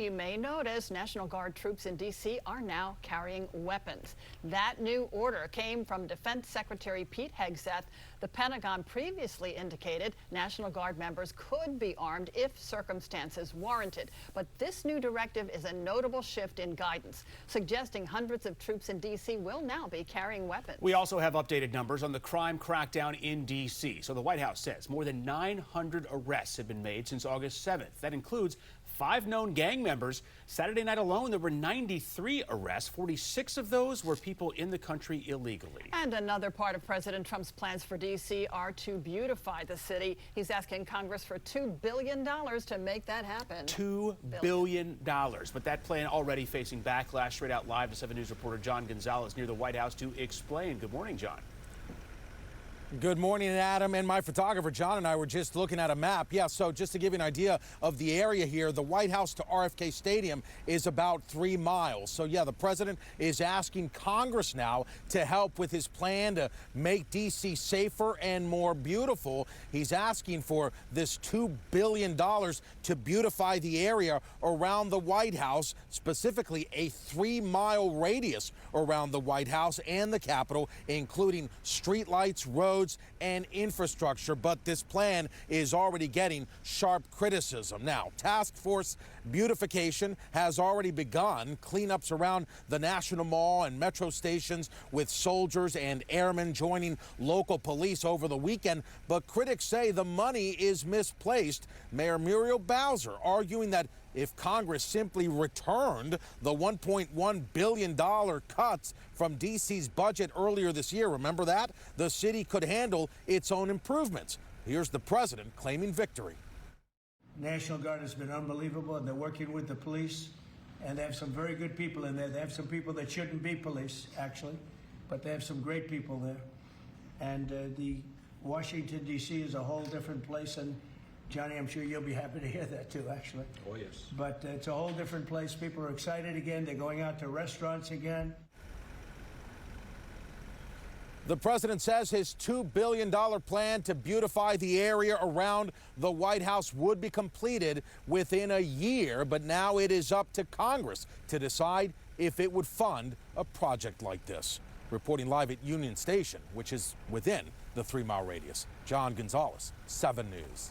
you may notice National Guard troops in D.C. are now carrying weapons. That new order came from Defense Secretary Pete Hegseth. The Pentagon previously indicated National Guard members could be armed if circumstances warranted. But this new directive is a notable shift in guidance, suggesting hundreds of troops in D.C. will now be carrying weapons. We also have updated numbers on the crime crackdown in D.C. So the White House says more than 900 arrests have been made since August 7th. That includes 5 known gang members. Saturday night alone, there were 93 arrests. 46 of those were people in the country illegally. And another part of President Trump's plans for D.C. are to beautify the city. He's asking Congress for $2 billion to make that happen. $2 billion. But that plan already facing backlash. Straight out live to 7 News reporter John Gonzalez near the White House to explain. Good morning, John. Good morning, Adam, and my photographer John and I were just looking at a map. Yeah, so just to give you an idea of the area here, the White House to RFK Stadium is about 3 miles. So yeah, the president is asking Congress now to help with his plan to make D.C. safer and more beautiful. He's asking for this $2 billion to beautify the area around the White House, specifically a 3-mile radius around the White House and the Capitol, including streetlights, roads, and infrastructure. But this plan is already getting sharp criticism. Now, task force beautification has already begun. Cleanups around the National Mall and metro stations with soldiers and airmen joining local police over the weekend. But critics say the money is misplaced. Mayor Muriel Bowser arguing that if Congress simply returned the $1.1 billion cuts from D.C.'s budget earlier this year, remember that? The city could handle its own improvements. Here's the president claiming victory. National Guard has been unbelievable, and they're working with the police, and they have some very good people in there. They have some people that shouldn't be police, actually, but they have some great people there. And the Washington, D.C. is a whole different place, and Johnny, I'm sure you'll be happy to hear that too, actually. Oh, yes. But it's a whole different place. People are excited again. They're going out to restaurants again. The president says his $2 billion plan to beautify the area around the White House would be completed within a year, but now it is up to Congress to decide if it would fund a project like this. Reporting live at Union Station, which is within the 3-mile radius, John Gonzalez, 7 News.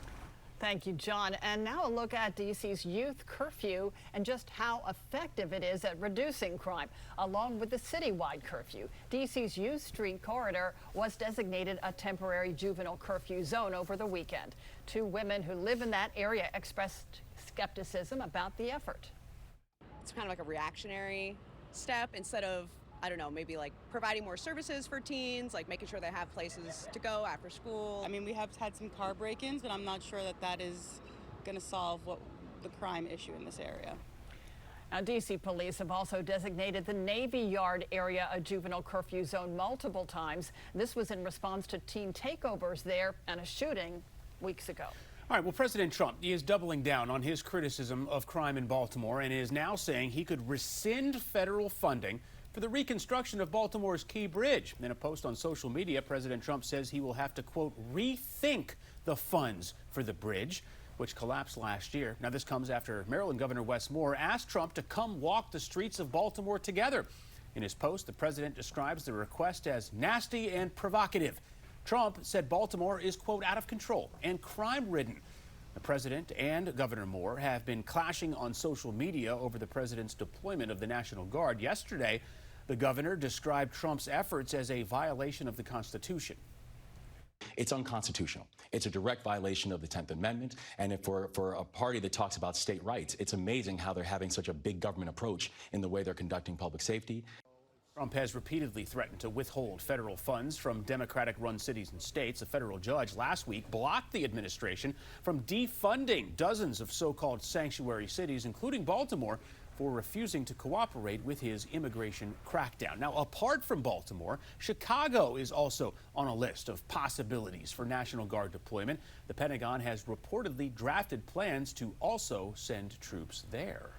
Thank you, John. And now a look at D.C.'s youth curfew and just how effective it is at reducing crime. Along with the citywide curfew, D.C.'s Youth Street corridor was designated a temporary juvenile curfew zone over the weekend. 2 women who live in that area expressed skepticism about the effort. It's kind of like a reactionary step instead of, I don't know, maybe like providing more services for teens, like making sure they have places to go after school. I mean, we have had some car break-ins, but I'm not sure that that is going to solve the crime issue in this area. Now, D.C. police have also designated the Navy Yard area a juvenile curfew zone multiple times. This was in response to teen takeovers there and a shooting weeks ago. All right, well, President Trump, he is doubling down on his criticism of crime in Baltimore and is now saying he could rescind federal funding for the reconstruction of Baltimore's Key Bridge. In a post on social media, President Trump says he will have to, quote, rethink the funds for the bridge, which collapsed last year. Now, this comes after Maryland Governor Wes Moore asked Trump to come walk the streets of Baltimore together. In his post, the president describes the request as nasty and provocative. Trump said Baltimore is, quote, out of control and crime-ridden. The president and Governor Moore have been clashing on social media over the president's deployment of the National Guard. Yesterday, the governor described Trump's efforts as a violation of the Constitution. It's unconstitutional. It's a direct violation of the 10th Amendment. And for a party that talks about state rights, it's amazing how they're having such a big government approach in the way they're conducting public safety. Trump has repeatedly threatened to withhold federal funds from Democratic-run cities and states. A federal judge last week blocked the administration from defunding dozens of so-called sanctuary cities, including Baltimore, for refusing to cooperate with his immigration crackdown. Now, apart from Baltimore, Chicago is also on a list of possibilities for National Guard deployment. The Pentagon has reportedly drafted plans to also send troops there.